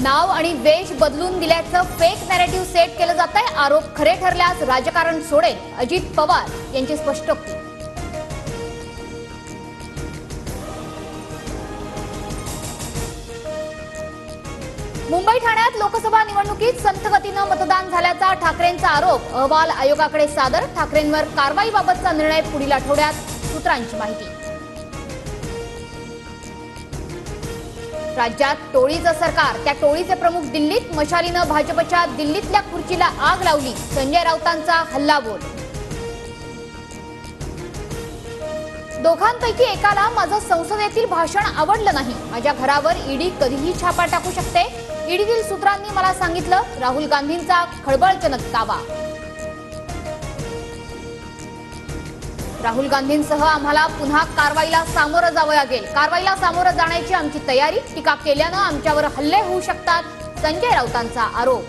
नाव आणि वेश बदलून दिल्याचं फेक नॅरेटिव्ह सेट केलं जातंय। आरोप खरे ठरल्यास राजकारण सोडेल, अजित पवार यांची स्पष्टोक्ती। मुंबई ठाण्यात लोकसभा निवडणुकीत संथ गतीनं मतदान झाल्याचा ठाकरेंचा आरोप। अहवाल आयोगाकडे सादर। ठाकरेंवर कारवाईबाबतचा निर्णय पुढील आठवड्यात, सूत्रांची माहिती। राज्यात टोळीचं सरकार, त्या टोळीचे प्रमुख दिल्लीत। मशालीनं भाजपच्या दिल्लीतल्या खुर्चीला आग लावली, संजय राऊतांचा हल्लाबोल। दोघांपैकी एकाला माझं संसदेतील भाषण आवडलं नाही, माझ्या घरावर ईडी कधीही छापा टाकू शकते, ईडीतील सूत्रांनी मला सांगितलं। राहुल गांधींचा खळबळजनक दावा। राहुल गांधींसह आम्हाला पुन्हा कारवाईला सामोरं जावं लागेल, कारवाईला सामोरं जाण्याची आमची तयारी। टीका केल्यानं आमच्यावर हल्ले होऊ शकतात, संजय राऊतांचा आरोप।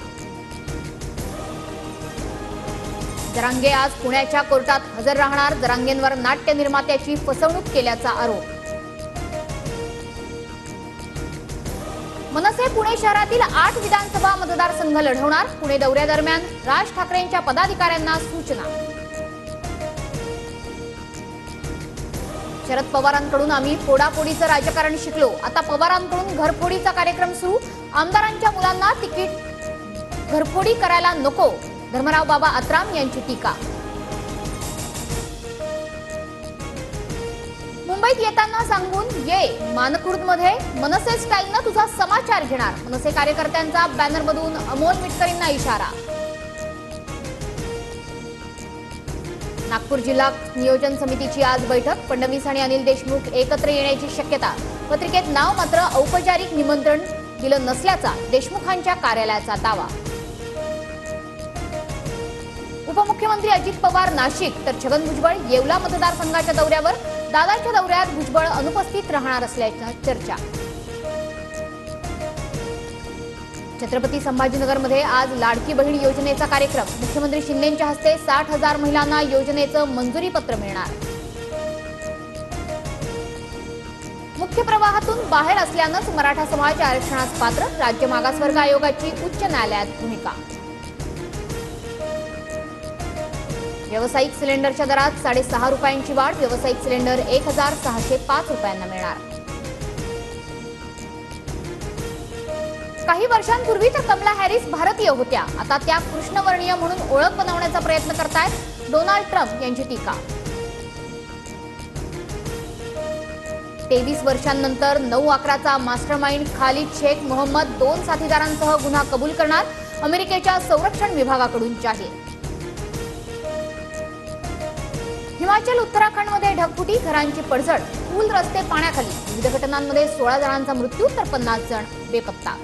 जरांगे आज पुण्याच्या कोर्टात हजर राहणार। जरांगेंवर नाट्य निर्मात्याची फसवणूक केल्याचा आरोप। मनसे पुणे शहरातील 8 विधानसभा मतदारसंघ लढवणार। पुणे दौऱ्यादरम्यान राज ठाकरेंच्या पदाधिकाऱ्यांना सूचना। शरद पवारांकडून आम्ही फोडाफोडीचं राजकारण शिकलो, आता पवारांकडून घरफोडीचा कार्यक्रम सुरू। आमदारांच्या मुलांना तिकीट घरफोडी करायला नको, धर्मराव बाबा आत्राम यांची टीका। मुंबईत येताना सांगून ये, मानखुर्दमध्ये मनसे स्टाईलनं तुझा समाचार घेणार। मनसे कार्यकर्त्यांचा बॅनरमधून अमोल मिटकरींना इशारा। नागपूर जिल्हा नियोजन समितीची आज बैठक। फडणवीस आणि अनिल देशमुख एकत्र येण्याची शक्यता। पत्रिकेत नाव मात्र औपचारिक निमंत्रण दिलं नसल्याचा देशमुखांच्या कार्यालयाचा दावा। उपमुख्यमंत्री अजित पवार नाशिक तर छगन भुजबळ येवला मतदारसंघाच्या दौऱ्यावर। दादाच्या दौऱ्यात भुजबळ अनुपस्थित राहणार असल्याची चर्चा। छत्रपती संभाजीनगरमध्ये आज लाडकी बहीण योजनेचा कार्यक्रम। मुख्यमंत्री शिंदेंच्या हस्ते 60,000 महिलांना योजनेचं मंजुरी पत्र मिळणार। मुख्य प्रवाहातून बाहेर असल्यानंच मराठा समाज आरक्षणास पात्र। राज्य मागासवर्ग आयोगाची उच्च न्यायालयात भूमिका। व्यावसायिक सिलेंडरच्या दरात 6.5 रुपयांची वाढ। व्यावसायिक सिलेंडर 1,605 रुपयांना मिळणार। काही वर्षांपूर्वी तर कमला हॅरिस भारतीय होत्या, आता त्या कृष्णवर्णीय म्हणून ओळख बनवण्याचा प्रयत्न करतायत, डोनाल्ड ट्रम्प यांची टीका। 23 वर्षांनंतर 9/11चा मास्टरमाइंड खालिद शेख मोहम्मद 2 साथीदारांसह गुन्हा कबूल करणार। अमेरिकेच्या संरक्षण विभागाकडून जाहीर। हिमाचल उत्तराखंडमध्ये ढगफुटी, घरांची पडझड, पूल रस्ते पाण्याखाली। विविध घटनांमध्ये 16 जणांचा मृत्यू तर 50 जण बेपत्ता।